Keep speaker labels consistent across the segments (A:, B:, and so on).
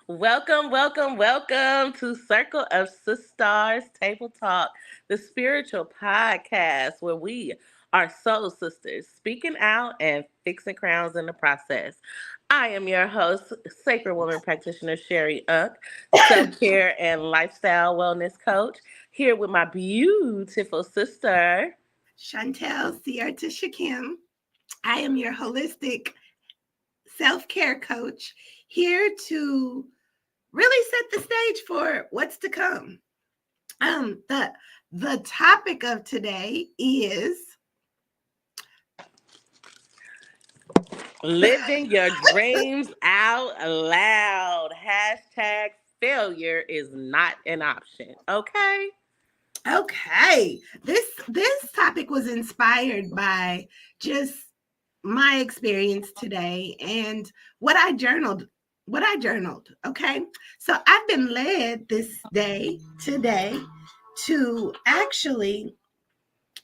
A: Welcome, welcome, welcome to Circle of Sisters Table Talk, the spiritual podcast where we are soul sisters speaking out and fixing crowns in the process. I am your host, Sacred Woman Practitioner Sherry Uck, self care and lifestyle wellness coach, here with my beautiful sister.
B: Chantel Sierta Shakim. I am your holistic self care coach here to really set the stage for what's to come. Um, the the topic of today is
A: Living your dreams out loud. Hashtag failure is not an option. Okay.
B: okay. This topic was inspired by just my experience today and what I journaled. Okay. So I've been led this day today to actually,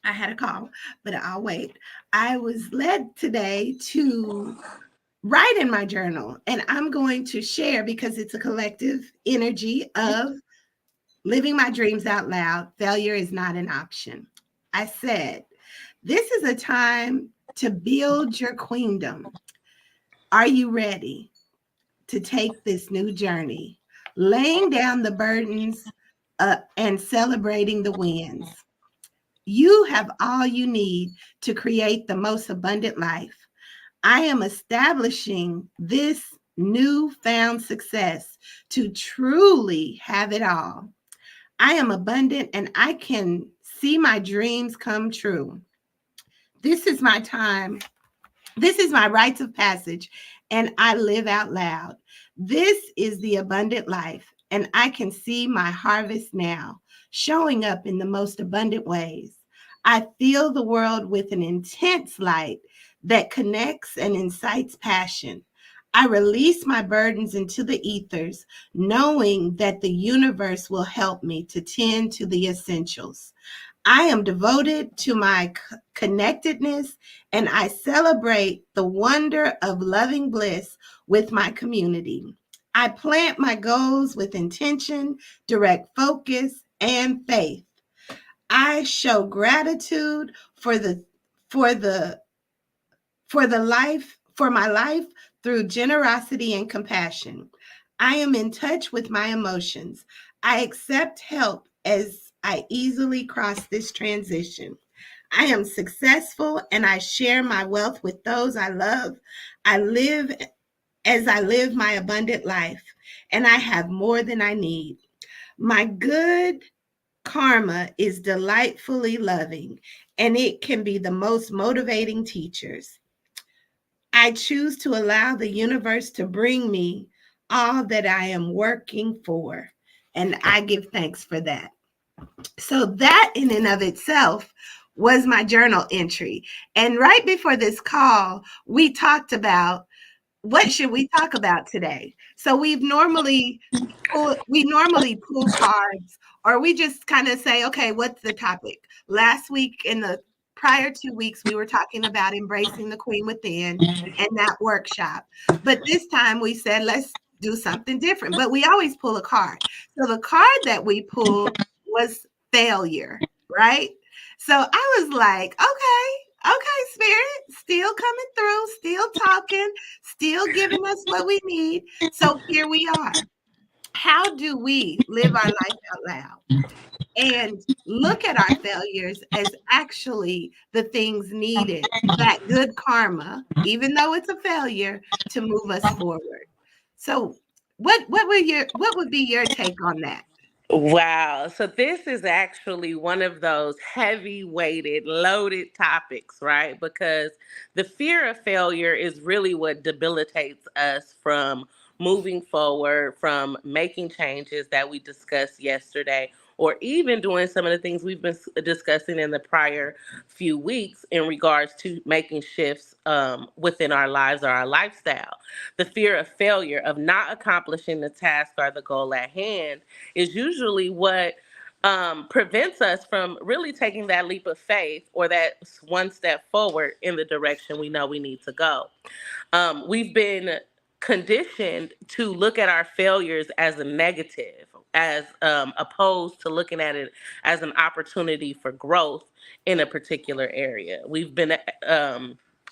B: I had a call, but I'll wait. I was led today to write in my journal, and I'm going to share because it's a collective energy of living my dreams out loud. Failure is not an option. I said, this is a time to build your queendom. Are you ready to take this new journey? Laying down the burdens and celebrating the wins. You have all you need to create the most abundant life. I am establishing this newfound success to truly have it all. I am abundant and I can see my dreams come true. This is my time. This is my rites of passage, and I live out loud. This is the abundant life, and I can see my harvest now, showing up in the most abundant ways. I feel the world with an intense light that connects and incites passion. I release my burdens into the ethers, knowing that the universe will help me to tend to the essentials. I am devoted to my connectedness and I celebrate the wonder of loving bliss with my community. I plant my goals with intention, direct focus, and faith. I show gratitude for the for my life through generosity and compassion. I am in touch with my emotions. I accept help as I easily cross this transition. I am successful and I share my wealth with those I love. I live as I live my abundant life, and I have more than I need. My good karma is delightfully loving, and it can be the most motivating teachers. I choose to allow the universe to bring me all that I am working for, and I give thanks for that. So that in and of itself was my journal entry. And right before this call, we talked about what should we talk about today. So we normally pull cards, or we just kind of say, okay, what's the topic? Last week, in the prior 2 weeks, we were talking about embracing the queen within and that workshop. But this time we said, let's do something different. But we always pull a card. So the card that we pulled was failure, right? So I was like, okay, spirit, still coming through, still talking, still giving us what we need. So here we are. How do we live our life out loud and look at our failures as actually the things needed, that good karma, even though it's a failure, to move us forward? So what would be your take on that?
A: Wow. So this is actually one of those heavy weighted, loaded topics, right? Because the fear of failure is really what debilitates us from moving forward, from making changes that we discussed yesterday, or even doing some of the things we've been discussing in the prior few weeks in regards to making shifts within our lives or our lifestyle. The fear of failure, of not accomplishing the task or the goal at hand, is usually what prevents us from really taking that leap of faith or that one step forward in the direction we know we need to go. We've been conditioned to look at our failures as a negative, as opposed to looking at it as an opportunity for growth in a particular area. We've been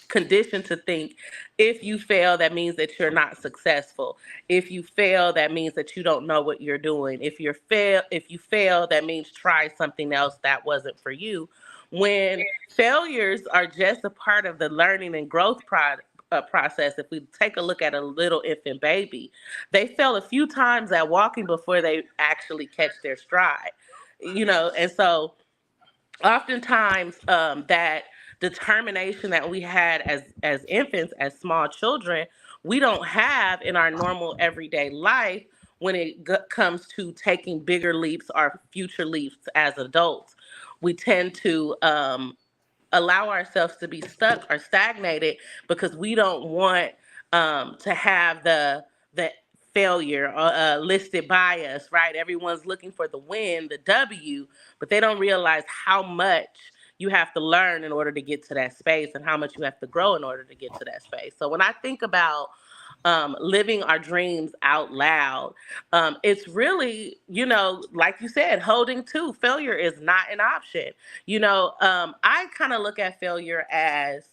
A: conditioned to think if you fail, that means that you're not successful. If you fail, that means that you don't know what you're doing. If you fail, that means try something else that wasn't for you. When failures are just a part of the learning and growth process. If we take a look at a little infant baby, they fail a few times at walking before they actually catch their stride. And so oftentimes that determination that we had as infants, as small children, we don't have in our normal everyday life when it comes to taking bigger leaps or future leaps as adults. We tend to allow ourselves to be stuck or stagnated because we don't want to have the failure listed by us, right? Everyone's looking for the win, the W, but they don't realize how much you have to learn in order to get to that space and how much you have to grow in order to get to that space. So when I think about living our dreams out loud, it's really, like you said, holding to failure is not an option. I kind of look at failure as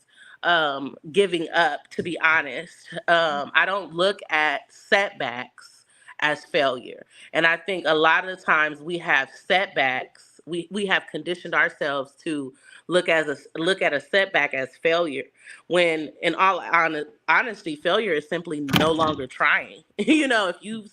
A: giving up, to be honest. I don't look at setbacks as failure. And I think a lot of the times we have setbacks. We have conditioned ourselves to look at a setback as failure, when in all honesty, failure is simply no longer trying. If you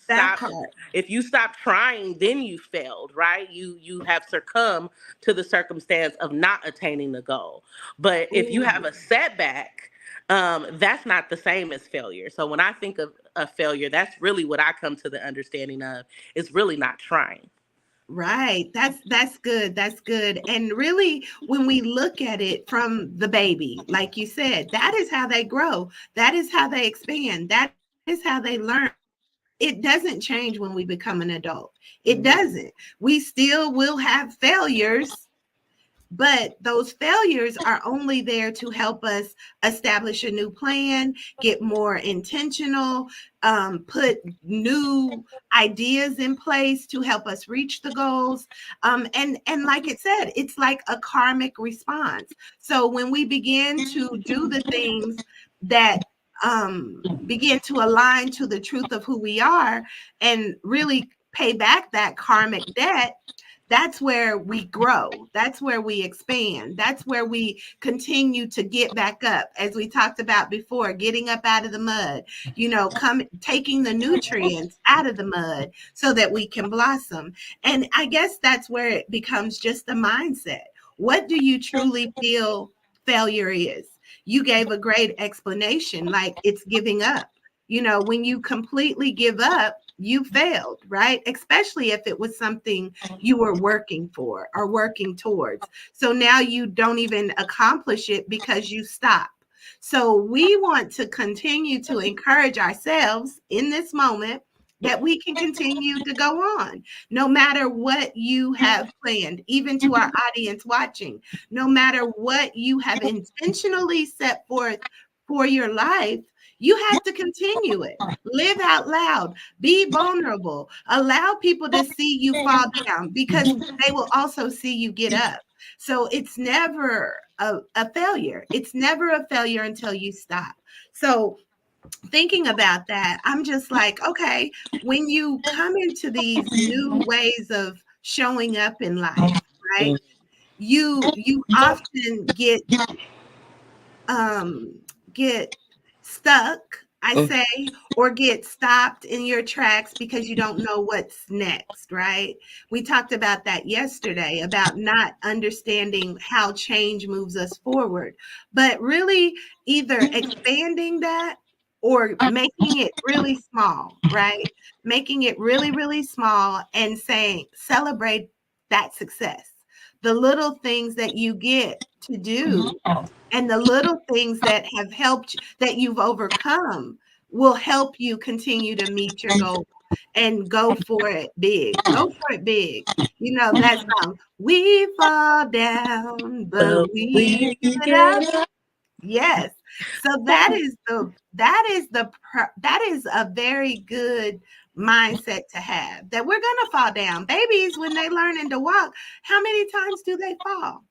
A: stop trying, then you failed, right? You have succumbed to the circumstance of not attaining the goal. But if you have a setback, that's not the same as failure. So when I think of a failure, that's really what I come to the understanding of, is really not trying.
B: Right. That's good. That's good. And really, when we look at it from the baby, like you said, that is how they grow. That is how they expand. That is how they learn. It doesn't change when we become an adult. It doesn't. We still will have failures, but those failures are only there to help us establish a new plan, get more intentional, put new ideas in place to help us reach the goals. And like it said, it's like a karmic response. So when we begin to do the things that begin to align to the truth of who we are and really pay back that karmic debt, that's where we grow. That's where we expand. That's where we continue to get back up. As we talked about before, getting up out of the mud, taking the nutrients out of the mud so that we can blossom. And I guess that's where it becomes just a mindset. What do you truly feel failure is? You gave a great explanation, like it's giving up. When you completely give up, you failed, right? Especially if it was something you were working for or working towards. So now you don't even accomplish it because you stop. So we want to continue to encourage ourselves in this moment that we can continue to go on, no matter what you have planned, even to our audience watching, no matter what you have intentionally set forth for your life. You have to continue it. Live out loud. Be vulnerable. Allow people to see you fall down, because they will also see you get up. So it's never a failure. It's never a failure until you stop. So thinking about that, I'm just like, okay, when you come into these new ways of showing up in life, right? You often get stuck, I say, or get stopped in your tracks because you don't know what's next, right? We talked about that yesterday, about not understanding how change moves us forward, but really either expanding that or making it really small, right? Making it really, really small and saying, celebrate that success. The little things that you get to do and the little things that have helped, that you've overcome, will help you continue to meet your goal and go for it big. Go for it big. That song, we fall down, but we get up. Yes. So that is a very good mindset to have, that we're gonna fall down. Babies, when they learning to walk, how many times do they fall?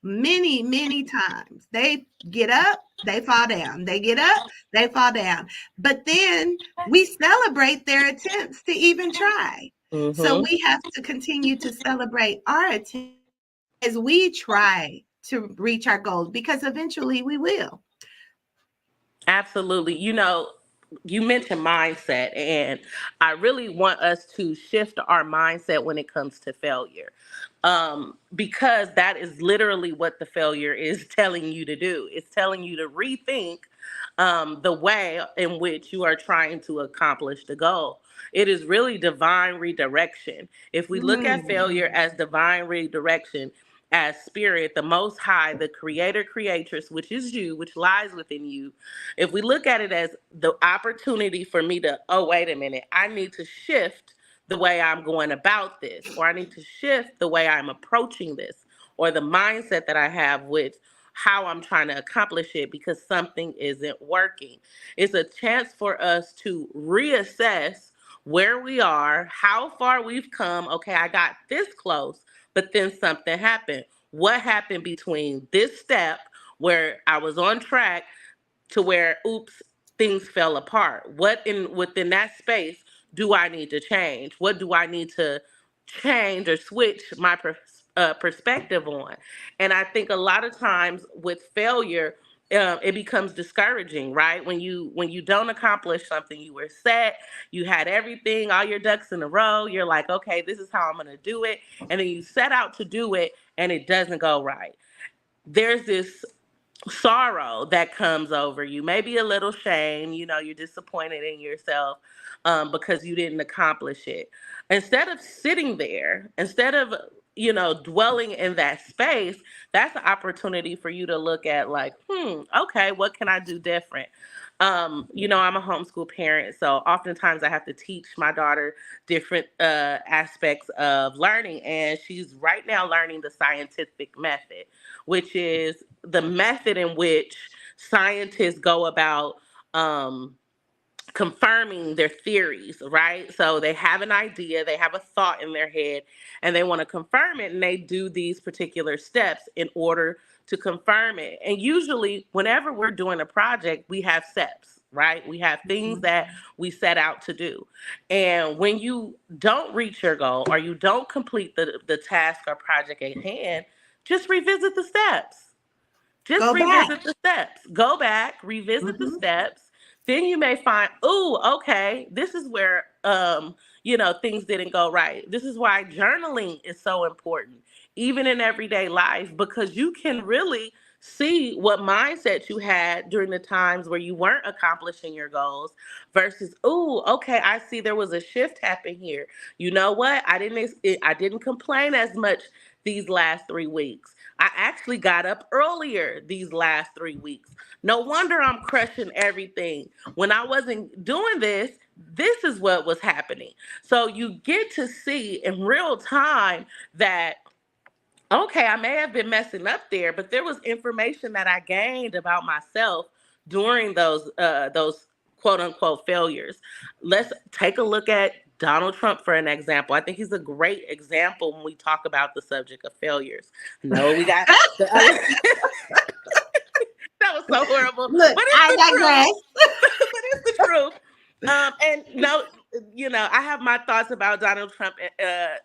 B: Many, many times. They get up, they fall down. They get up, they fall down. But then we celebrate their attempts to even try. So
A: Mm-hmm.
B: we have to continue to celebrate our attempts as we try to reach our goals, because eventually we will.
A: Absolutely. You mentioned mindset, and I really want us to shift our mindset when it comes to failure. Because that is literally what the failure is telling you to do. It's telling you to rethink the way in which you are trying to accomplish the goal. It is really divine redirection. If we look at
B: Mm,
A: failure as divine redirection, as spirit, the most high, the creator creatress, which is you, which lies within you, if we look at it as the opportunity for me to, oh, wait a minute, I need to shift the way I'm going about this, or I need to shift the way I'm approaching this, or the mindset that I have with how I'm trying to accomplish it because something isn't working. It's a chance for us to reassess where we are, how far we've come. Okay, I got this close, but then something happened. What happened between this step where I was on track to where, oops, things fell apart? What in within that space do I need to change? What do I need to change or switch my perspective on? And I think a lot of times with failure, it becomes discouraging, right? When you don't accomplish something, you were set, you had everything, all your ducks in a row. You're like, okay, this is how I'm going to do it, and then you set out to do it, and it doesn't go right. There's this sorrow that comes over you, maybe a little shame. You're disappointed in yourself because you didn't accomplish it. Instead of sitting there, instead of dwelling in that space, that's an opportunity for you to look at, like, okay, what can I do different? I'm a homeschool parent, so oftentimes I have to teach my daughter different aspects of learning, and she's right now learning the scientific method, which is the method in which scientists go about um, confirming their theories, right? So they have an idea, they have a thought in their head, and they want to confirm it, and they do these particular steps in order to confirm it. And usually, whenever we're doing a project, we have steps, right? We have things
B: mhm.
A: that we set out to do. And when you don't reach your goal or you don't complete the task or project at hand, just revisit the steps. Just
B: Go back.
A: revisit the steps. Go back, revisit the
B: Mhm.
A: steps. Then you may find, oh, okay, this is where things didn't go right. This is why journaling is so important, even in everyday life, because you can really see what mindset you had during the times where you weren't accomplishing your goals versus, oh, okay, I see there was a shift happen here. You know what? I didn't complain as much these last 3 weeks. I actually got up earlier these last 3 weeks. No wonder I'm crushing everything. When I wasn't doing this, this is what was happening. So you get to see in real time that, okay, I may have been messing up there, but there was information that I gained about myself during those quote unquote failures. Let's take a look at Donald Trump for an example. I think he's a great example when we talk about the subject of failures. No, we got the other. That was so horrible,
B: Look,
A: but it's
B: I
A: the truth.
B: digress.
A: But it's the truth. And no, I have my thoughts about Donald Trump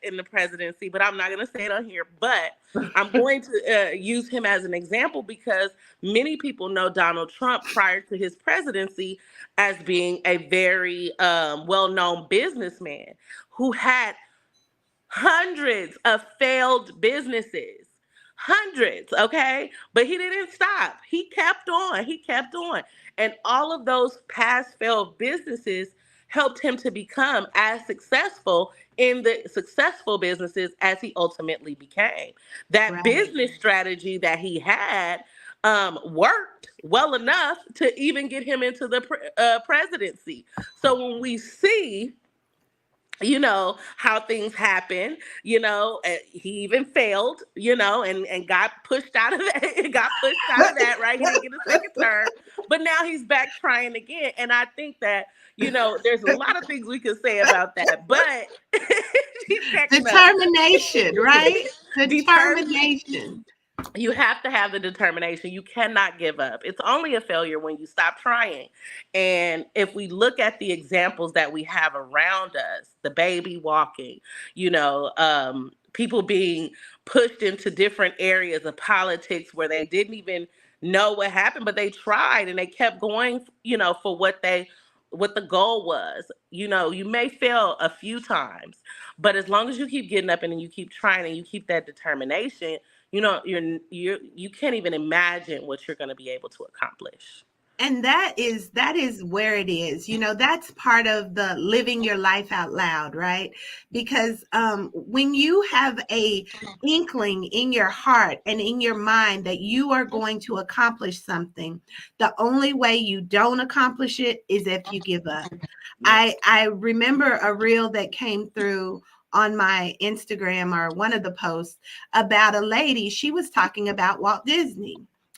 A: in the presidency, but I'm not going to say it on here. But I'm going to use him as an example because many people know Donald Trump prior to his presidency as being a very well-known businessman who had hundreds of failed businesses. Hundreds, okay? But he didn't stop. He kept on. He kept on. And all of those past failed businesses helped him to become as successful in the successful businesses as he ultimately became. That
B: Right.
A: business strategy that he had worked well enough to even get him into the presidency. So when we see how things happen. He even failed, and got pushed out of that. Got pushed out of that, right? He didn't get a second term, but now he's back trying again. And I think that, there's a lot of things we could say about that, but he's cracking up.
B: Determination, right?
A: Determination. You have to have the determination. You cannot give up. It's only a failure when you stop trying. And if we look at the examples that we have around us, the baby walking, people being pushed into different areas of politics where they didn't even know what happened, but they tried and they kept going, for what the goal was. You may fail a few times, but as long as you keep getting up and you keep trying and you keep that determination, you can't even imagine what you're going to be able to accomplish.
B: And that is where it is. That's part of the living your life out loud, right? Because when you have a inkling in your heart and in your mind that you are going to accomplish something, the only way you don't accomplish it is if you give up. I remember a reel that came through on my Instagram, or one of the posts, about a lady. She was talking about Walt Disney.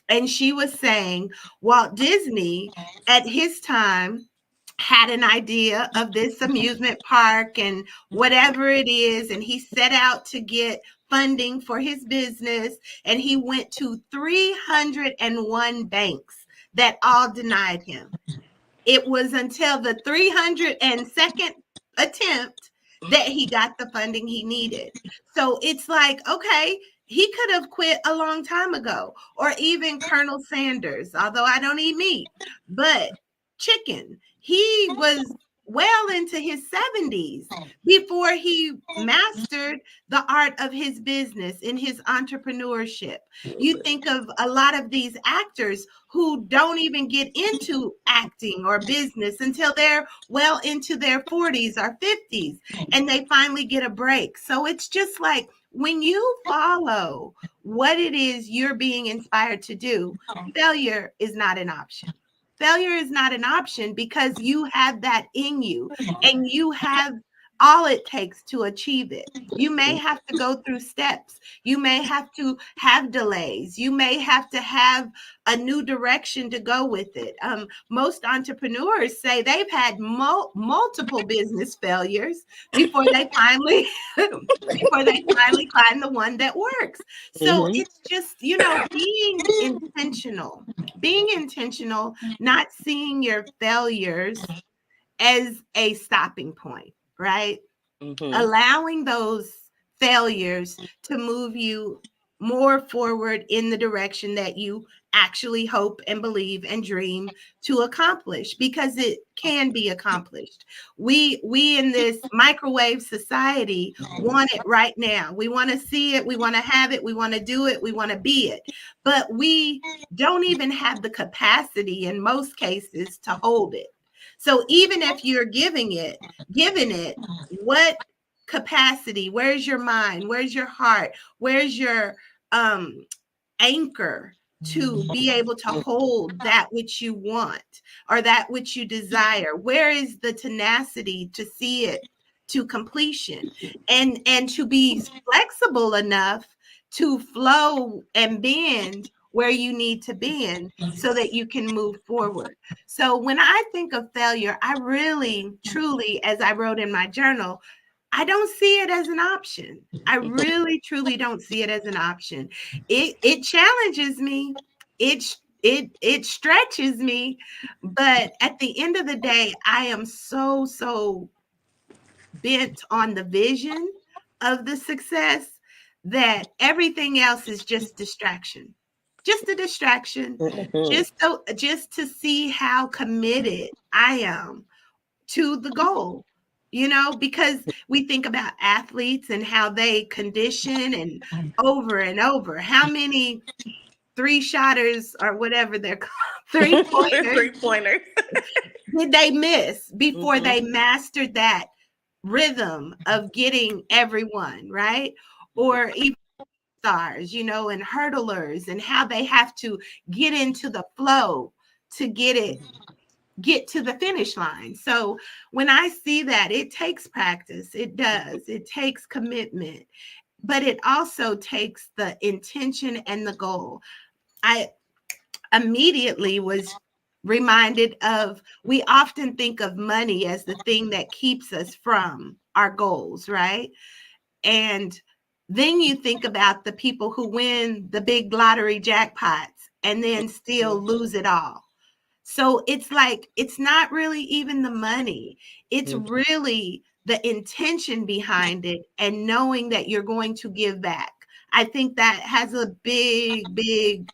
B: And she was saying Walt Disney at his time had an idea of this amusement park and whatever it is. And he set out to get funding for his business. And he went to 301 banks that all denied him. It was until the 302nd attempt that he got the funding he needed. So it's like, okay, he could have quit a long time ago. Or even Colonel Sanders, although I don't eat meat, but chicken. He was well into his 70s before he mastered the art of his business in his entrepreneurship. You think of a lot of these actors who don't even get into acting or business until they're well into their 40s or 50s, and they finally get a break. So it's just like, when you follow what it is you're being inspired to do, failure is not an option. Failure is not an option because you have that in you and you have all it takes to achieve it. You may have to go through steps. You may have to have delays. You may have to have a new direction to go with it. Most entrepreneurs say they've had multiple business failures before they finally find the one that works. So it's just, being intentional, not seeing your failures as a stopping point, right? Allowing those failures to move you more forward in the direction that you actually hope and believe and dream to accomplish, because it can be accomplished. We in this microwave society want it right now. We want to see it, we want to have it, we want to do it, we want to be it. But we don't even have the capacity in most cases to hold it. So even if you're giving it, what capacity? Where's your mind? Where's your heart? Where's your anchor to be able to hold that which you want or that which you desire? Where is the tenacity to see it to completion, and to be flexible enough to flow and bend where you need to bend so that you can move forward? So when I think of failure, I really, truly, as I wrote in my journal, I don't see it as an option. I really, truly don't see it as an option. It challenges me. It stretches me. But at the end of the day, I am so bent on the vision of the success that everything else is just distraction. Just a distraction. Just to see how committed I am to the goal. Because we think about athletes and how they condition and over. How many 3-shotters or whatever they're called, 3-pointers did they miss before they mastered that rhythm of getting everyone, right? Or even stars, and hurdlers, and how they have to get into the flow to get it get to the finish line. So when I see that, it takes practice. It does. It takes commitment, but it also takes the intention and the goal. I immediately was reminded of, we often think of money as the thing that keeps us from our goals, right? And then you think about the people who win the big lottery jackpots and then still lose it all. So it's like, it's not really even the money. It's really the intention behind it and knowing that you're going to give back. I think that has a big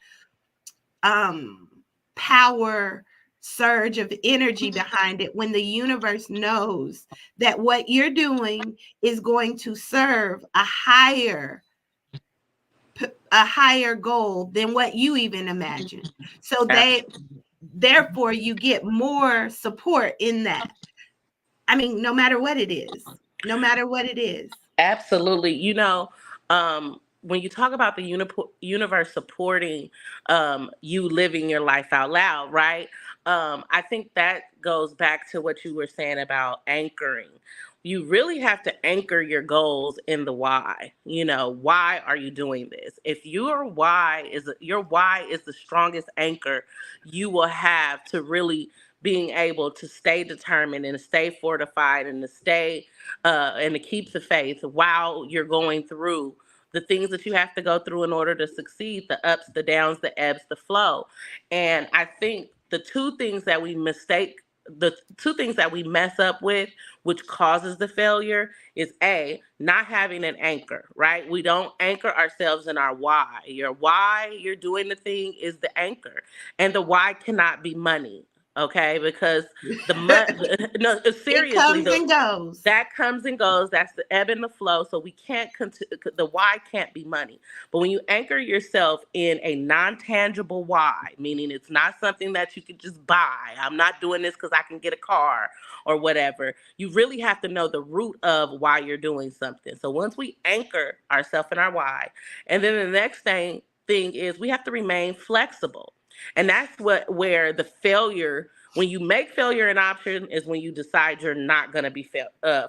B: power surge of energy behind it when the universe knows that what you're doing is going to serve a higher goal than what you even imagine. So therefore you get more support in that. I mean, no matter what it is, no matter what it is.
A: Absolutely. When you talk about the universe supporting you living your life out loud, right? I think that goes back to what you were saying about anchoring. You really have to anchor your goals in the why. Why are you doing this? If your why is the strongest anchor you will have to really being able to stay determined and to stay fortified and to stay and to keep the faith while you're going through the things that you have to go through in order to succeed, the ups, the downs, the ebbs, the flow. And I think the two things that we mess up with, which causes the failure, is not having an anchor, right? We don't anchor ourselves in our why. Your why you're doing the thing is the anchor, and the why cannot be money. Okay, because no,
B: It
A: seriously,
B: comes and goes.
A: that comes and goes. That's the ebb and the flow. So we can't the why can't be money. But when you anchor yourself in a non-tangible why, meaning it's not something that you can just buy. I'm not doing this because I can get a car or whatever. You really have to know the root of why you're doing something. So once we anchor ourselves in our why, and then the next thing is we have to remain flexible. And that's where the failure, when you make failure an option, is when you decide you're not going to be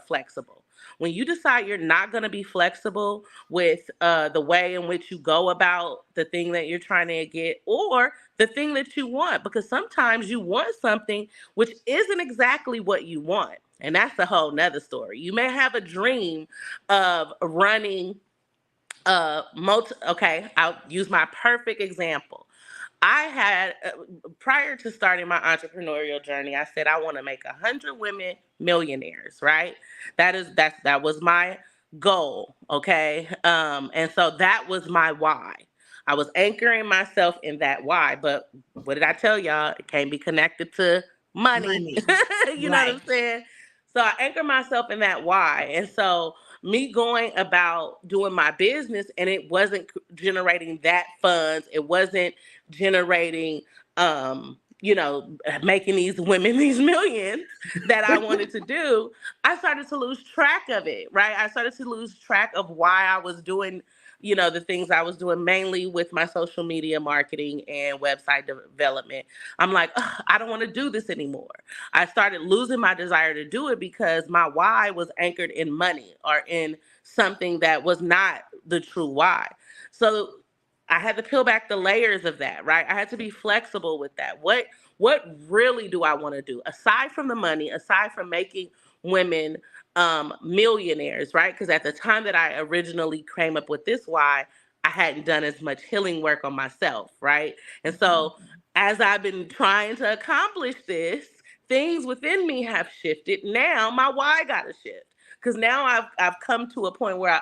A: flexible. When you decide you're not going to be flexible with the way in which you go about the thing that you're trying to get or the thing that you want, because sometimes you want something which isn't exactly what you want. And that's a whole nother story. You may have a dream of running okay, I'll use my perfect example. I had prior to starting my entrepreneurial journey, I said I want to make 100 women millionaires, right? That was my goal, okay? And so that was my why. I was anchoring myself in that why, but what did I tell y'all? It can't be connected to money.
B: Money.
A: You know what
B: Right.
A: I'm saying? So I anchor myself in that why. And so me going about doing my business and it wasn't generating that funds, it wasn't generating making these women these millions that I wanted to do, I started to lose track of it, right? I started to lose track of why I was doing the things I was doing, mainly with my social media marketing and website development. I'm like, I don't want to do this anymore. I started losing my desire to do it because my why was anchored in money or in something that was not the true why. So I had to peel back the layers of that, right? I had to be flexible with that. What really do I want to do aside from the money, aside from making women millionaires, right? Because at the time that I originally came up with this why, I hadn't done as much healing work on myself, right? And so as I've been trying to accomplish this, things within me have shifted. Now my why got to shift because now I've come to a point where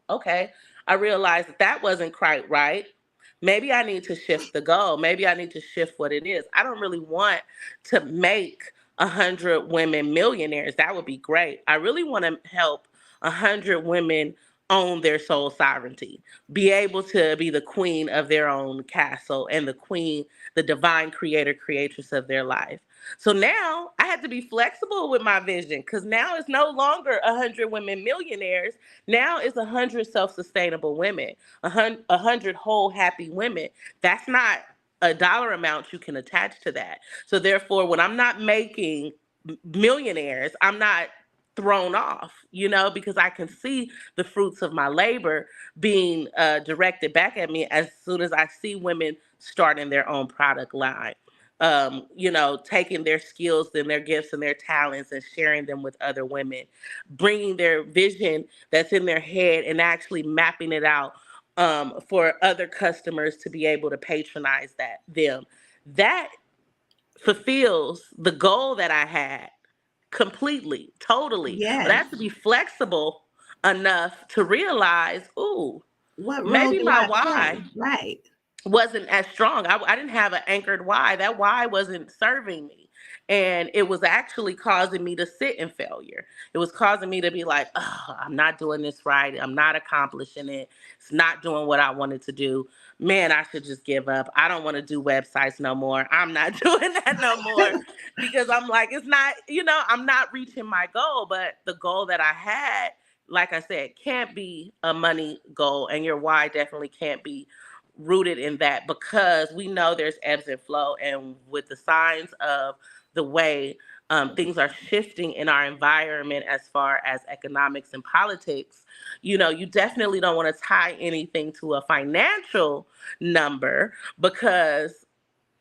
A: okay, I realized that wasn't quite right. Maybe I need to shift the goal. Maybe I need to shift what it is. I don't really want to make 100 women millionaires. That would be great. I really want to help 100 women own their soul sovereignty, be able to be the queen of their own castle and the queen, the divine creator, creatress of their life. So now I had to be flexible with my vision because now it's no longer 100 women millionaires. Now it's 100 self-sustainable women, 100 whole happy women. That's not a dollar amount you can attach to that. So therefore, when I'm not making millionaires, I'm not thrown off, because I can see the fruits of my labor being directed back at me as soon as I see women starting their own product line. Taking their skills and their gifts and their talents and sharing them with other women, bringing their vision that's in their head and actually mapping it out for other customers to be able to patronize them. That fulfills the goal that I had completely, totally. But I
B: Yes.
A: have to be flexible enough to realize, ooh,
B: What role
A: maybe
B: do
A: my
B: I play?
A: why
B: Right.
A: wasn't as strong. I didn't have an anchored why. That why wasn't serving me. And it was actually causing me to sit in failure. It was causing me to be like, oh, I'm not doing this right. I'm not accomplishing it. It's not doing what I wanted to do. Man, I should just give up. I don't want to do websites no more. I'm not doing that no more because I'm like, it's not, I'm not reaching my goal. But the goal that I had, like I said, can't be a money goal. And your why definitely can't be rooted in that, because we know there's ebbs and flow, and with the signs of the way things are shifting in our environment as far as economics and politics, you definitely don't want to tie anything to a financial number, because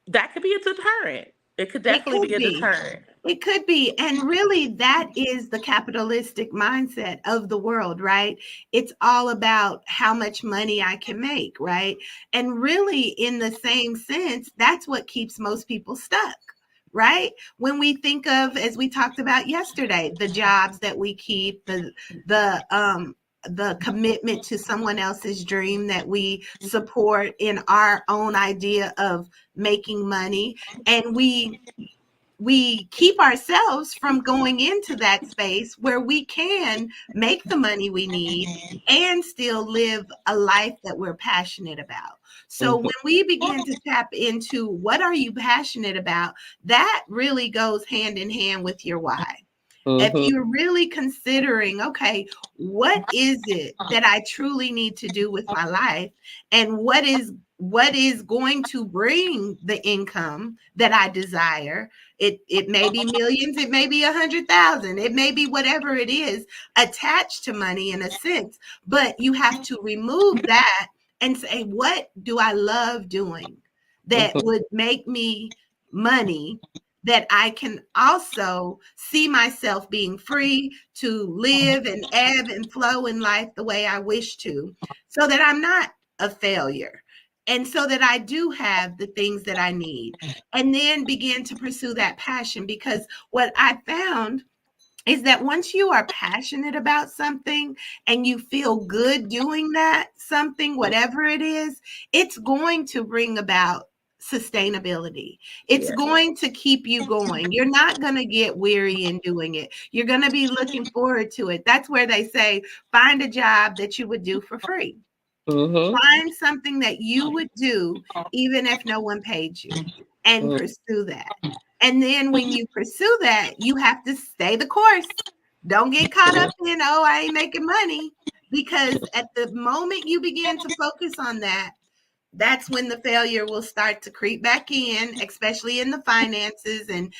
A: that could be a deterrent. It could
B: It
A: definitely
B: could
A: be a
B: be.
A: deterrent.
B: It could be. And really, that is the capitalistic mindset of the world, right? It's all about how much money I can make, right? And really, in the same sense, that's what keeps most people stuck, right? When we think of, as we talked about yesterday, the jobs that we keep, the commitment to someone else's dream that we support in our own idea of making money, and we keep ourselves from going into that space where we can make the money we need and still live a life that we're passionate about. So
A: Mhm.
B: when we begin to tap into what are you passionate about, that really goes hand in hand with your why. If
A: Mhm.
B: you're really considering, okay, what is it that I truly need to do with my life, and what is going to bring the income that I desire? It may be millions, it may be 100,000, it may be whatever it is attached to money in a sense, but you have to remove that and say, what do I love doing that
A: Mhm.
B: would make me money, that I can also see myself being free to live and ebb and flow in life the way I wish to, so that I'm not a failure. And so that I do have the things that I need, and then begin to pursue that passion. Because what I found is that once you are passionate about something and you feel good doing that something, whatever it is, it's going to bring about sustainability. It's
A: Yeah.
B: going to keep you going. You're not going to get weary in doing it. You're going to be looking forward to it. That's where they say, find a job that you would do for free.
A: Mhm.
B: Find something that you would do even if no one paid you, and
A: Mhm.
B: pursue that. And then when you pursue that, you have to stay the course. Don't get caught up in, oh, I ain't making money. Because at the moment you begin to focus on that, that's when the failure will start to creep back in, especially in the finances, and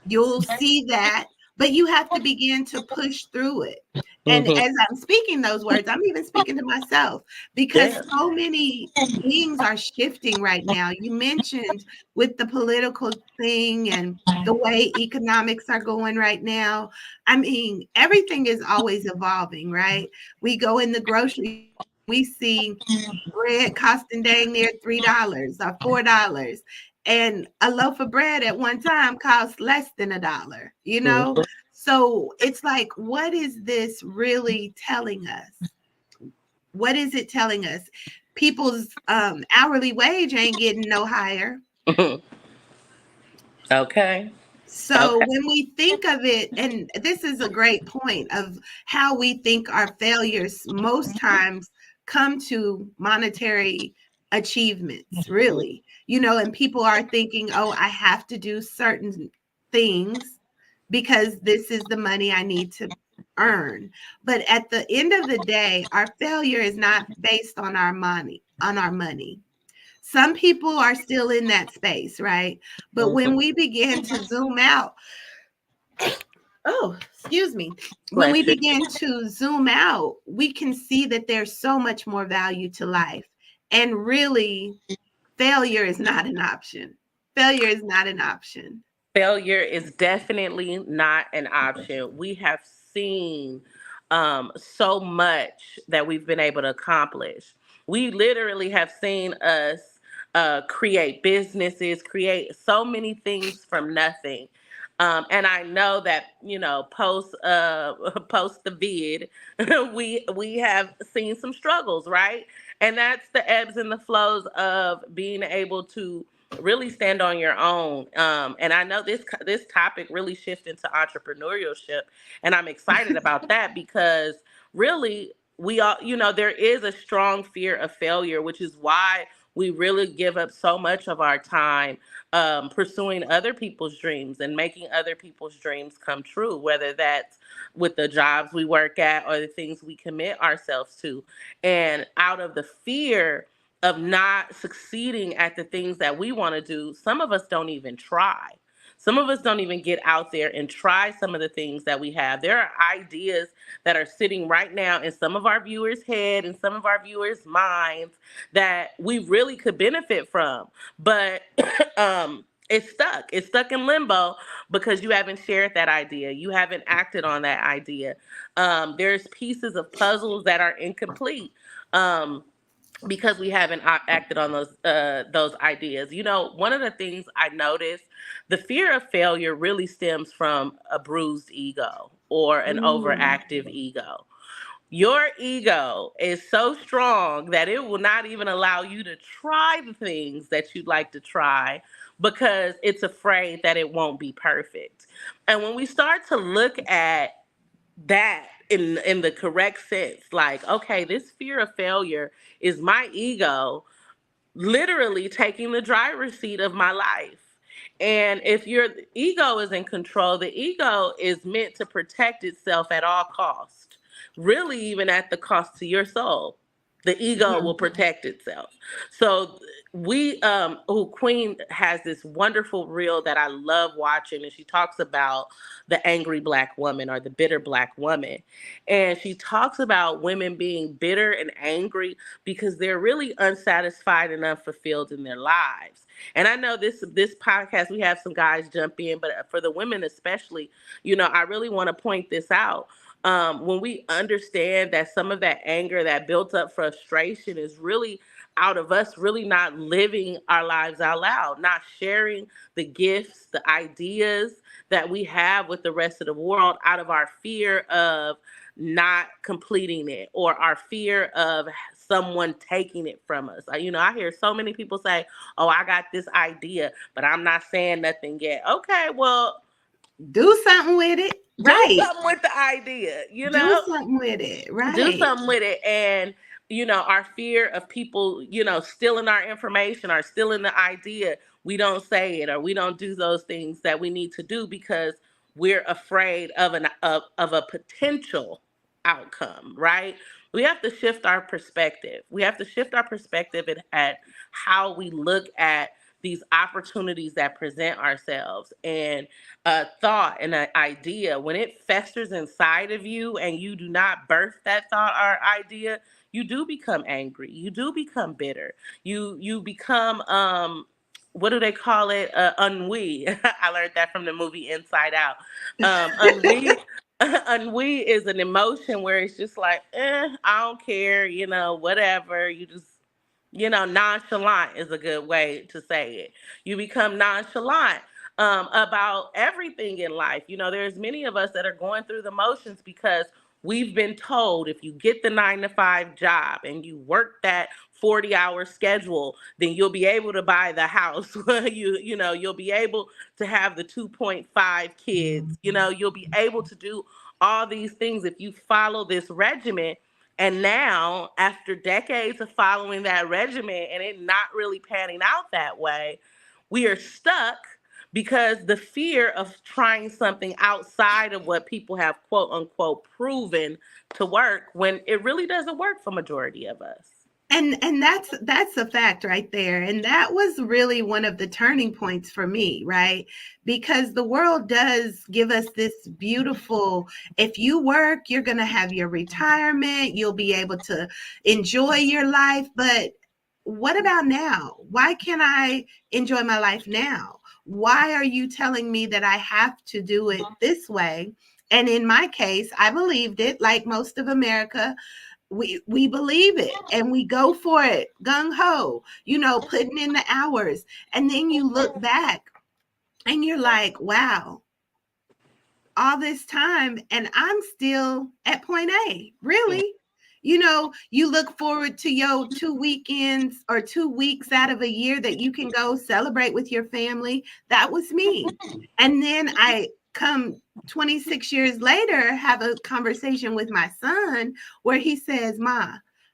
B: you'll see that. But you have to begin to push through it. And
A: Mhm.
B: as I'm speaking those words, I'm even speaking to myself, because
A: Yeah.
B: so many things are shifting right now. You mentioned with the political thing and the way economics are going right now. I mean, everything is always evolving, right? We go in the grocery, we see bread costing dang near $3 or $4. And a loaf of bread at one time cost less than $1, you know?
A: Mhm.
B: So it's like, what is this really telling us? What is it telling us? People's hourly wage ain't getting no higher.
A: Mhm. Okay.
B: So
A: Okay.
B: when we think of it, and this is a great point of how we think our failures most times come to monetary achievements, really, and people are thinking, oh, I have to do certain things because this is the money I need to earn. But at the end of the day, our failure is not based on our money, Some people are still in that space, right? But when we begin to zoom out, oh, excuse me. When we
A: Bless you.
B: begin to zoom out, we can see that there's so much more value to life. And really, failure is not an option. Failure is not an option.
A: Failure is definitely not an option. We have seen so much that we've been able to accomplish. We literally have seen us create businesses, create so many things from nothing. And I know that post post the vid, we have seen some struggles, right? And that's the ebbs and the flows of being able to really stand on your own. And I know this topic really shifts into entrepreneurship, and I'm excited about that because really we all, there is a strong fear of failure, which is why we really give up so much of our time pursuing other people's dreams and making other people's dreams come true, whether that's with the jobs we work at or the things we commit ourselves to. And out of the fear of not succeeding at the things that we want to do, some of us don't even try. Some of us don't even get out there and try some of the things that we have. There are ideas that are sitting right now in some of our viewers' head and some of our viewers' minds that we really could benefit from. But it's stuck. It's stuck in limbo because you haven't shared that idea. You haven't acted on that idea. There's pieces of puzzles that are incomplete. Because we haven't acted on those ideas. One of the things I noticed, the fear of failure really stems from a bruised ego or an
B: Mm.
A: overactive ego. Your ego is so strong that it will not even allow you to try the things that you'd like to try because it's afraid that it won't be perfect. And when we start to look at that in the correct sense, like, okay, this fear of failure is my ego literally taking the driver's seat of my life. And if your ego is in control, the ego is meant to protect itself at all cost, really even at the cost to your soul. The ego
B: Yeah.
A: will protect itself. So Queen has this wonderful reel that I love watching, and she talks about the angry black woman or the bitter black woman. And she talks about women being bitter and angry because they're really unsatisfied and unfulfilled in their lives. And I know this podcast, we have some guys jump in, but for the women especially, I really want to point this out. When we understand that some of that anger, that built up frustration is really out of us really not living our lives out loud, not sharing the gifts, the ideas that we have with the rest of the world out of our fear of not completing it or our fear of someone taking it from us. I hear so many people say, "Oh, I got this idea, but I'm not saying nothing yet." Okay, well,
B: Do something with it.
A: do
B: Right.
A: something with the idea,
B: Do something with it.
A: do
B: Right.
A: something with it. And our fear of people stealing our information or stealing the idea, we don't say it or we don't do those things that we need to do because we're afraid of a potential outcome, right? We have to shift our perspective. We have to shift our perspective at how we look at these opportunities that present ourselves. And a thought and an idea, when it festers inside of you and you do not birth that thought or idea, you do become angry. You do become bitter. You become what do they call it? Ennui. I learned that from the movie Inside Out. Ennui. Ennui is an emotion where it's just like, I don't care, whatever. You just nonchalant is a good way to say it. You become nonchalant about everything in life. There's many of us that are going through the motions because we've been told if you get the 9 to 5 job and you work that 40-hour schedule, then you'll be able to buy the house. You'll be able to have the 2.5 kids. You'll be able to do all these things if you follow this regimen. And now, after decades of following that regimen and it not really panning out that way, we are stuck because the fear of trying something outside of what people have quote unquote proven to work when it really doesn't work for majority of us.
B: And that's a fact right there. And that was really one of the turning points for me, right? Because the world does give us this beautiful, if you work, you're going to have your retirement, you'll be able to enjoy your life, but what about now? Why can't I enjoy my life now? Why are you telling me that I have to do it this way? And in my case, I believed it, like most of America. We believe it and we go for it gung ho, putting in the hours. And then you look back and you're like, wow, all this time and I'm still at point A. Really? You look forward to your 2 weekends or 2 weeks out of a year that you can go celebrate with your family. That was me. And then I come 26 years later, have a conversation with my son where he says, Ma,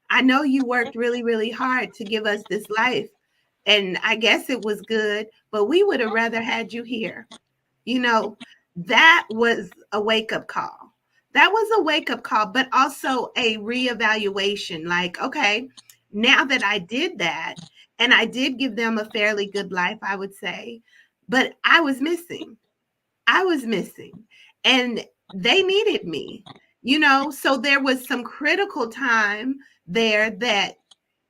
B: I know you worked really, really hard to give us this life. And I guess it was good, but we would have rather had you here. You know, that was a wake up call. That was a wake up call, but also a reevaluation. Like, okay, now that I did that, and I did give them a fairly good life, I would say, but I was missing. I was missing, and they needed me, so there was some critical time there that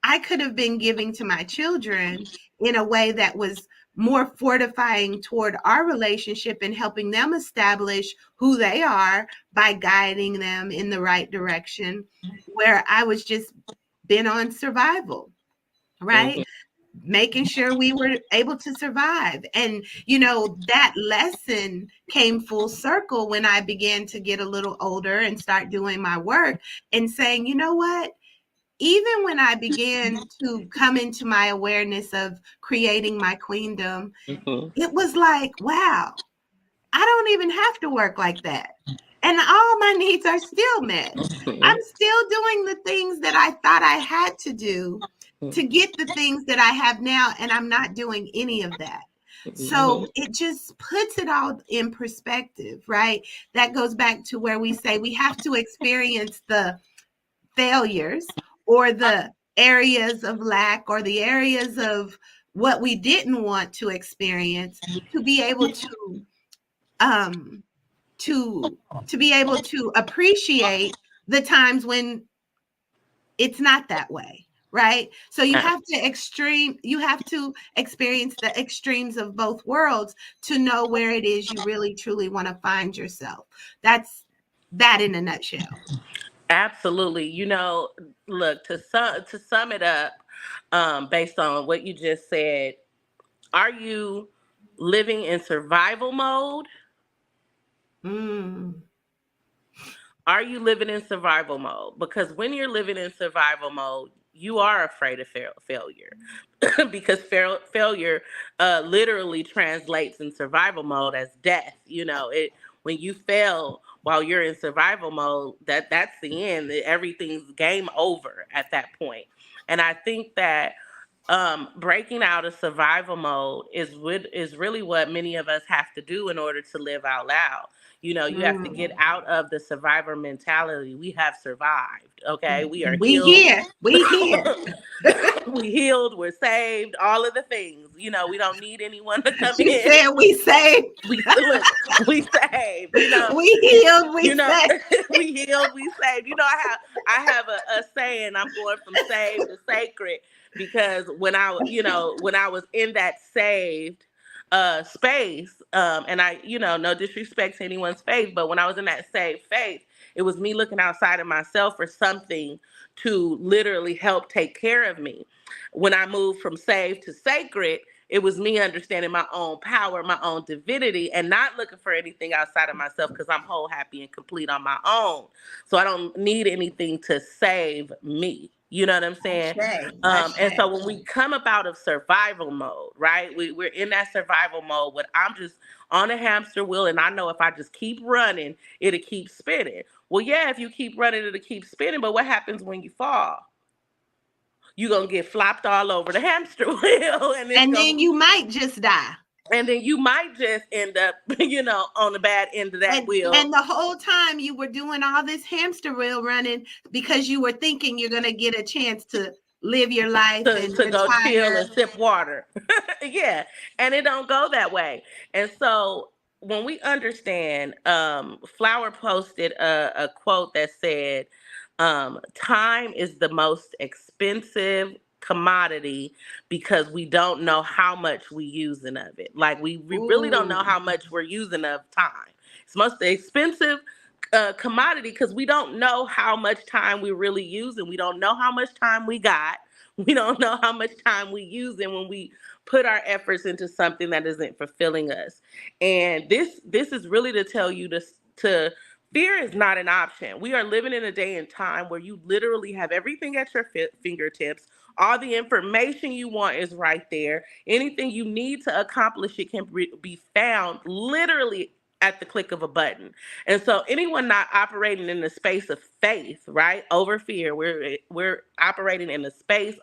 B: I could have been giving to my children in a way that was more fortifying toward our relationship and helping them establish who they are by guiding them in the right direction, where I was just been on survival, right? Making sure we were able to survive. And, that lesson came full circle when I began to get a little older and start doing my work and saying, you know what? Even when I began to come into my awareness of creating my queendom, it was like, wow, I don't even have to work like that. And all my needs are still met. I'm still doing the things that I thought I had to do to get the things that I have now, and I'm not doing any of that. So it just puts it all in perspective, right? That goes back to where we say we have to experience the failures or the areas of lack or the areas of what we didn't want to experience to be able um to be able to appreciate the times when it's not that way, right? So you have to experience the extremes of both worlds to know where it is you really truly want to find yourself. That's that in a nutshell.
A: Absolutely. Look, to sum it up, based on what you just said, are you living in survival mode?
B: Mm.
A: Are you living in survival mode? Because when you're living in survival mode, you are afraid of failure because failure literally translates in survival mode as death. It when you fail while you're in survival mode, that's the end. Everything's game over at that point. And I think that breaking out of survival mode is really what many of us have to do in order to live out loud. You have to get
B: Mm.
A: out of the survivor mentality. We have survived. Okay, we are
B: We
A: healed.
B: here. We here.
A: We healed. We're saved. All of the things. We don't need anyone to come
B: She
A: in.
B: said we saved.
A: Look, we saved.
B: We healed. We
A: You know,
B: saved.
A: we healed, we saved. I have a saying. I'm going from saved to sacred because when I was in that saved space, and I, no disrespect to anyone's faith, but when I was in that saved faith, it was me looking outside of myself for something to literally help take care of me. When I moved from saved to sacred, it was me understanding my own power, my own divinity, and not looking for anything outside of myself because I'm whole, happy, and complete on my own. So I don't need anything to save me. You know what I'm saying?
B: Ashe,
A: And
B: ashe.
A: so when we come up out of survival mode, right? We're in that survival mode when I'm just on a hamster wheel and I know if I just keep running, it'll keep spinning. Well, yeah, if you keep running, it'll keep spinning. But what happens when you fall? You're going to get flopped all over the hamster wheel
B: And then you might just die.
A: and then you might just end up, on the bad end of that wheel.
B: And the whole time you were doing all this hamster wheel running because you were thinking you're going to get a chance to live your life and
A: to go chill
B: retire.
A: and sip water. Yeah, and it don't go that way. And so when we understand, Flower posted a quote that said, time is the most expensive commodity because we don't know how much we using of it. Like we really don't know
B: Ooh.
A: how much we're using of time. It's most expensive commodity because we don't know how much time we really use, and we don't know how much time we got. We don't know how much time we use, and when we put our efforts into something that isn't fulfilling us. And this is really to tell you to fear is not an option. We are living in a day and time where you literally have everything at your fingertips. All the information you want is right there. Anything you need to accomplish it can be found literally at the click of a button. And so anyone not operating in the space of faith, right, over fear, we're operating in the space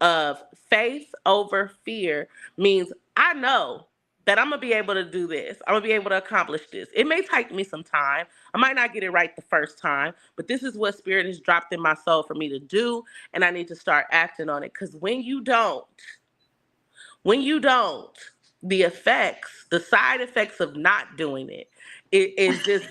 A: of faith over fear means I know that I'm gonna be able to do this. I'm gonna be able to accomplish this. It may take me some time. I might not get it right the first time, but this is what Spirit has dropped in my soul for me to do, and I need to start acting on it. Because when you don't, the effects, the side effects of not doing it is just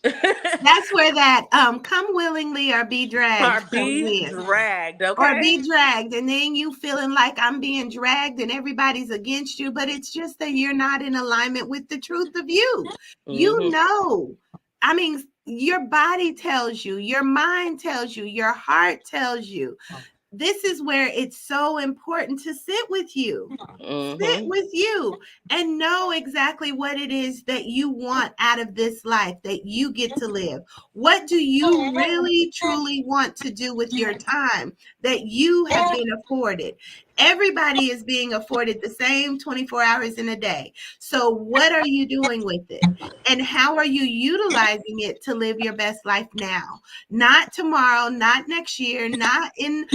B: That's where that come willingly or be dragged
A: or
B: comes
A: be
B: in.
A: dragged,
B: Or
A: okay?
B: be dragged, and then you feeling like I'm being dragged and everybody's against you, but it's just that you're not in alignment with the truth of you. You
A: Mm-hmm.
B: know, I mean, your body tells you, your mind tells you, your heart tells you. This is where it's so important to sit with you. Sit
A: Mm-hmm.
B: with you and know exactly what it is that you want out of this life that you get to live. What do you really truly want to do with your time that you have been afforded? Everybody is being afforded the same 24 hours in a day. So, what are you doing with it? And how are you utilizing it to live your best life now? Not tomorrow, not next year, not in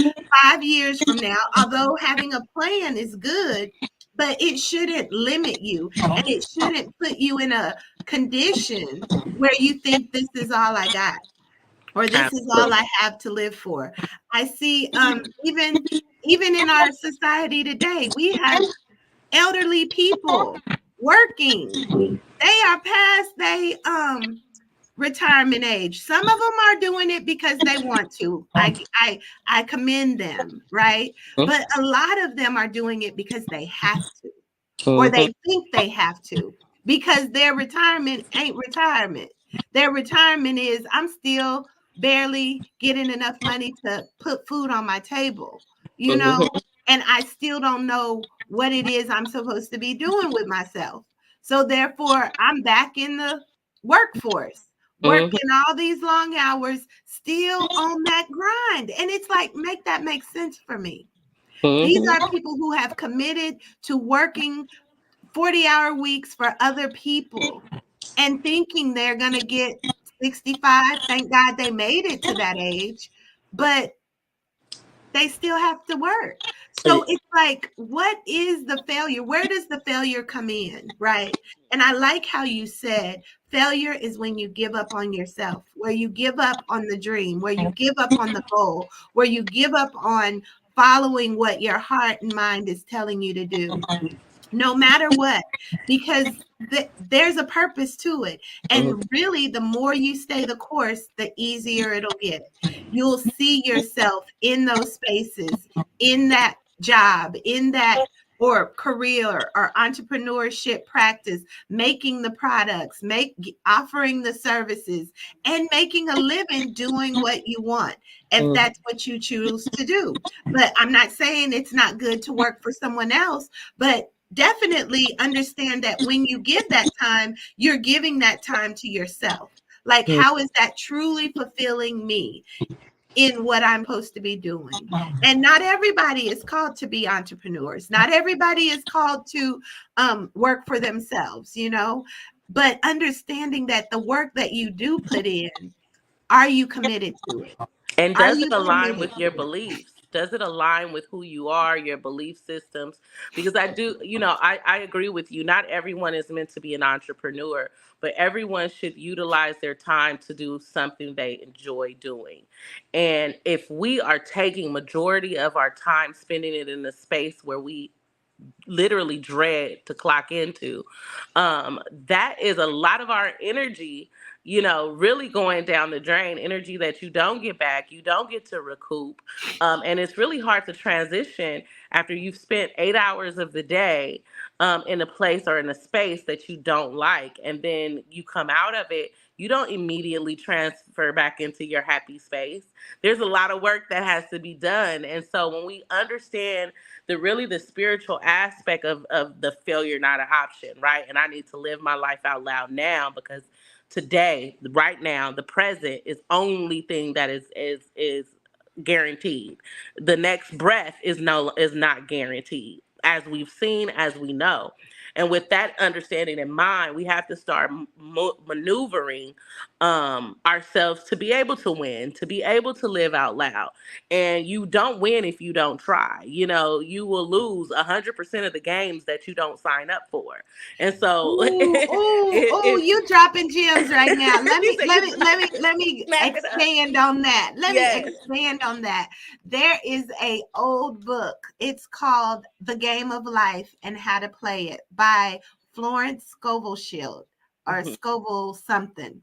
B: 5 years from now, although having a plan is good, but it shouldn't limit you and it shouldn't put you in a condition where you think this is all I got or this is all I have to live for. I see even in our society today, we have elderly people working. They are past they retirement age. Some of them are doing it because they want to. I commend them, right? But a lot of them are doing it because they have to, or
A: Mm-hmm.
B: they think they have to, because their retirement ain't retirement. Their retirement is I'm still barely getting enough money to put food on my table, you know, and I still don't know what it is I'm supposed to be doing with myself. So therefore, I'm back in the workforce,
A: Mm-hmm.
B: working all these long hours, still on that grind. And it's like, make that make sense for me. These
A: Mm-hmm.
B: are people who have committed to working 40-hour weeks for other people and thinking they're going to get 65. Thank God they made it to that age, but they still have to work. So it's like, what is the failure? Where does the failure come in? Right. And I like how you said failure is when you give up on yourself, where you give up on the dream, where you give up on the goal, where you give up on following what your heart and mind is telling you to do, no matter what, because there's a purpose to it. And really, the more you stay the course, the easier it'll get. You'll see yourself in those spaces, in that job, in that or career or entrepreneurship practice, making the products, offering the services, and making a living doing what you want, if that's what you choose to do. But I'm not saying it's not good to work for someone else, but definitely understand that when you give that time, you're giving that time to yourself. Like, how is that truly fulfilling me in what I'm supposed to be doing? And not everybody is called to be entrepreneurs. Not everybody is called to work for themselves, you know, but understanding that the work that you do put in, are you committed to it?
A: And
B: Are
A: does it
B: you
A: align
B: committed
A: with your
B: to it?
A: beliefs? Does it align with who you are, your belief systems? Because I do, I agree with you. Not everyone is meant to be an entrepreneur, but everyone should utilize their time to do something they enjoy doing. And if we are taking majority of our time spending it in a space where we literally dread to clock into, that is a lot of our energy, really going down the drain, energy that you don't get back, you don't get to recoup. And it's really hard to transition after you've spent 8 hours of the day in a place or in a space that you don't like. And then you come out of it, you don't immediately transfer back into your happy space. There's a lot of work that has to be done. And so when we understand the spiritual aspect of the failure not an option, right? And I need to live my life out loud now, because today, right now, the present is only thing that is guaranteed. The next breath is not guaranteed, as we've seen, as we know. And with that understanding in mind, we have to start maneuvering ourselves to be able to win, to be able to live out loud. And you don't win if you don't try. You will lose 100% of the games that you don't sign up for. And so,
B: you dropping gems right now. Let me expand on that. Let me expand on that. There is a old book. It's called The Game of Life and How to Play It by Florence Scovel Shield or Scovel something.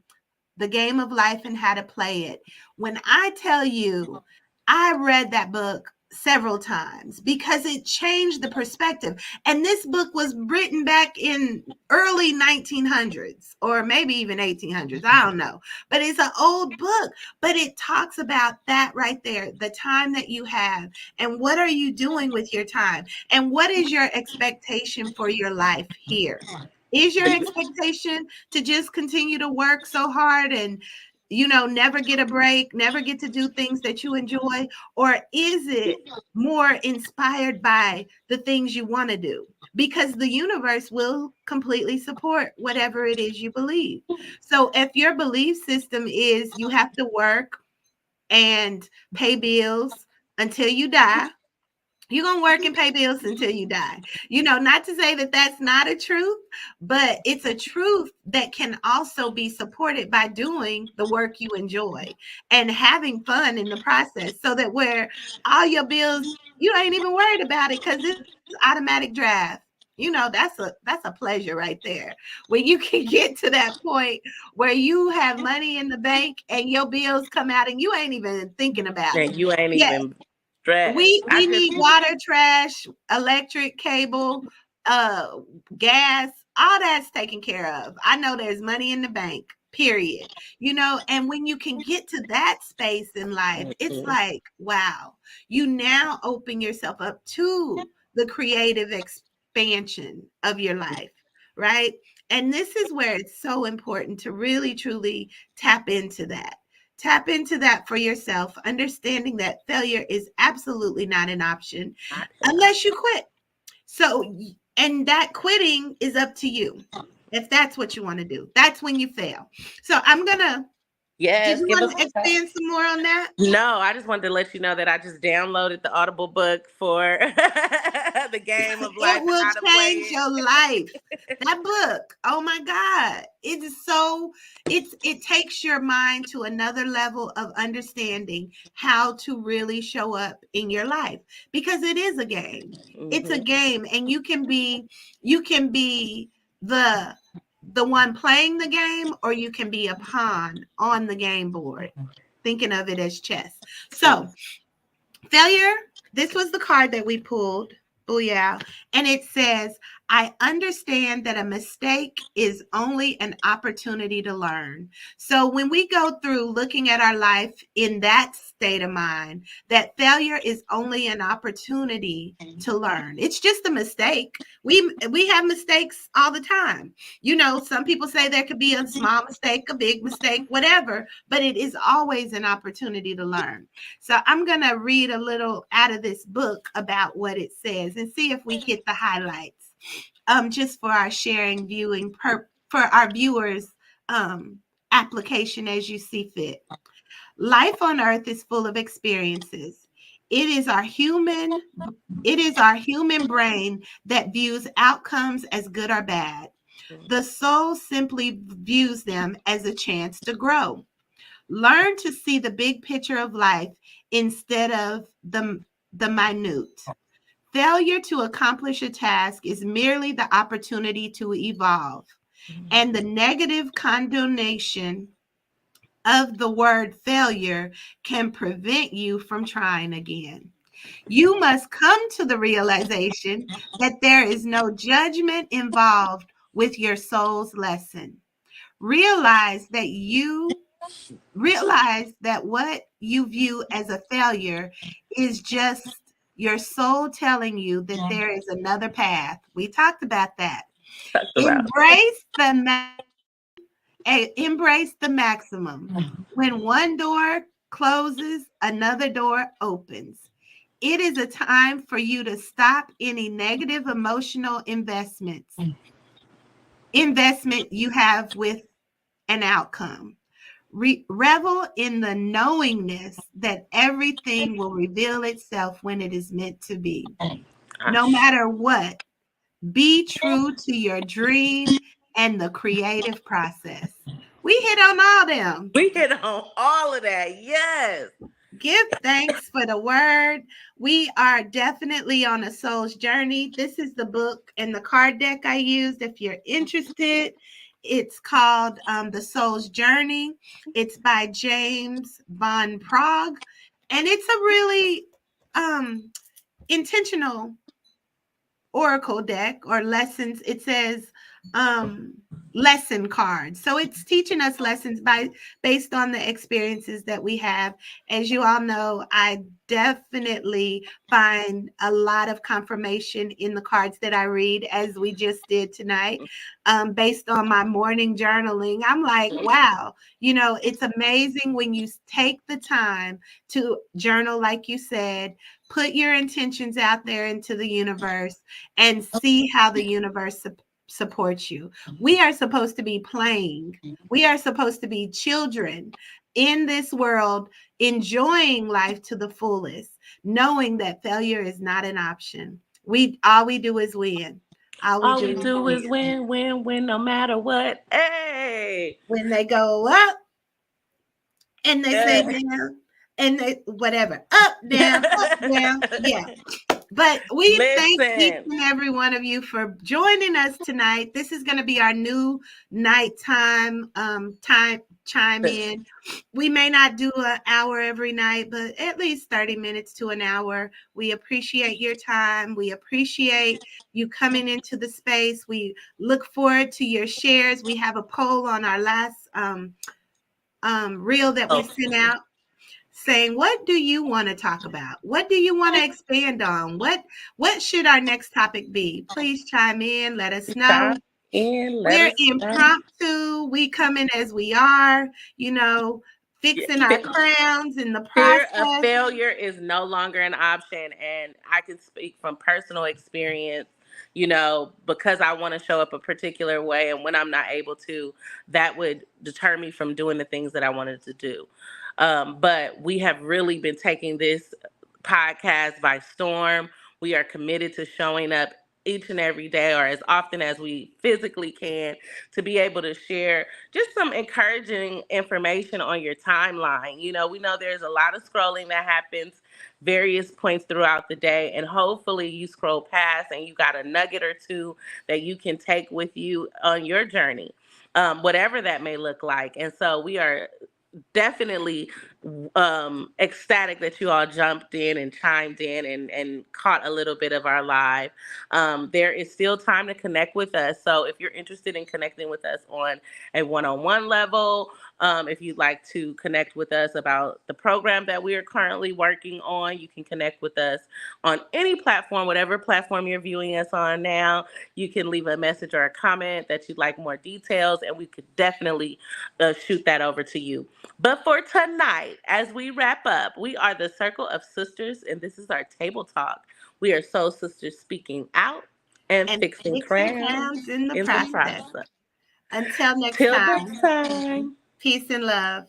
B: The Game of Life and How to Play It. When I tell you, I read that book several times because it changed the perspective. And this book was written back in early 1900s or maybe even 1800s. I don't know. But it's an old book. But it talks about that right there, the time that you have and what are you doing with your time and what is your expectation for your life here? Is your expectation to just continue to work so hard and never get a break, never get to do things that you enjoy? Or is it more inspired by the things you want to do? Because the universe will completely support whatever it is you believe. So if your belief system is you have to work and pay bills until you die, you're going to work and pay bills until you die. Not to say that that's not a truth, but it's a truth that can also be supported by doing the work you enjoy and having fun in the process, so that where all your bills, you ain't even worried about it because it's automatic draft. That's a pleasure right there. When you can get to that point where you have money in the bank and your bills come out and you ain't even thinking about it.
A: And you ain't even stressed.
B: We need water, trash, electric, cable, gas, all that's taken care of. I know there's money in the bank, period. And when you can get to that space in life, it's like, wow, you now open yourself up to the creative expansion of your life, right? And this is where it's so important to really, truly tap into that. Tap into that for yourself, understanding that failure is absolutely not an option unless you quit. So, and that quitting is up to you. If that's what you want to do, that's when you fail. So I'm going to, did you want to expand some more on that?
A: No, I just wanted to let you know that I just downloaded the Audible book for The Game of Life.
B: It will change your life. That book, oh my God, it takes your mind to another level of understanding how to really show up in your life, because it is a game. It's a game, and you can be the one playing the game, or you can be a pawn on the game board, thinking of it as chess. So failure, this was the card that we pulled. Booyah. And it says, I understand that a mistake is only an opportunity to learn. So when we go through looking at our life in that state of mind, that failure is only an opportunity to learn. It's just a mistake. We have mistakes all the time. Some people say there could be a small mistake, a big mistake, whatever, but it is always an opportunity to learn. So I'm going to read a little out of this book about what it says and see if we hit the highlights. Just for our sharing, viewing, for our viewers' application as you see fit. Life on earth is full of experiences. It is our human brain that views outcomes as good or bad. The soul simply views them as a chance to grow. Learn to see the big picture of life instead of the minute. Failure to accomplish a task is merely the opportunity to evolve, and the negative condemnation of the word failure can prevent you from trying again. You must come to the realization that there is no judgment involved with your soul's lesson. Realize that what you view as a failure is just your soul telling you that there is another path. We talked about that. Embrace the maximum. When one door closes, another door opens. It is a time for you to stop any negative emotional investment you have with an outcome. Revel in the knowingness that everything will reveal itself when it is meant to be. No matter what, be true to your dream and the creative process. We hit on all them.
A: We hit on all of that. Yes.
B: Give thanks for the word. We are definitely on a soul's journey. This is the book and the card deck I used. If you're interested, it's called The Soul's Journey. It's by James Van Praagh, and it's a really intentional oracle deck or lessons. It says lesson cards. So it's teaching us lessons based on the experiences that we have. As you all know, I definitely find a lot of confirmation in the cards that I read, as we just did tonight, based on my morning journaling. I'm like, wow, it's amazing when you take the time to journal, like you said, put your intentions out there into the universe and see how the universe supports you. We are supposed to be playing. We are supposed to be children in this world, enjoying life to the fullest, knowing that failure is not an option. All we do is win.
A: All we do is win, no matter what. Hey,
B: when they go up and they say down, and they whatever, up, down, yeah. But we thank each and every one of you for joining us tonight. This is going to be our new nighttime chime in. We may not do an hour every night, but at least 30 minutes to an hour. We appreciate your time. We appreciate you coming into the space. We look forward to your shares. We have a poll on our last reel that we sent out, saying, what do you want to talk about? What do you want to expand on? What should our next topic be? Please chime in. Let us know. We're impromptu. We come in as we are, fixing our crowns in the process.
A: Fear of failure is no longer an option. And I can speak from personal experience, because I want to show up a particular way. And when I'm not able to, that would deter me from doing the things that I wanted to do. But we have really been taking this podcast by storm. We are committed to showing up each and every day, or as often as we physically can, to be able to share just some encouraging information on your timeline. We know there's a lot of scrolling that happens various points throughout the day, and hopefully you scroll past and you got a nugget or two that you can take with you on your journey, whatever that may look like. And so we are definitely ecstatic that you all jumped in and chimed in and caught a little bit of our live. There is still time to connect with us. So if you're interested in connecting with us on a one-on-one level, if you'd like to connect with us about the program that we are currently working on, you can connect with us on any platform, whatever platform you're viewing us on now. You can leave a message or a comment that you'd like more details, and we could definitely shoot that over to you. But for tonight, as we wrap up, we are the Circle of Sisters, and this is our table talk. We are Soul Sisters speaking out and fixing crowns
B: in the process. Until next time, peace and love.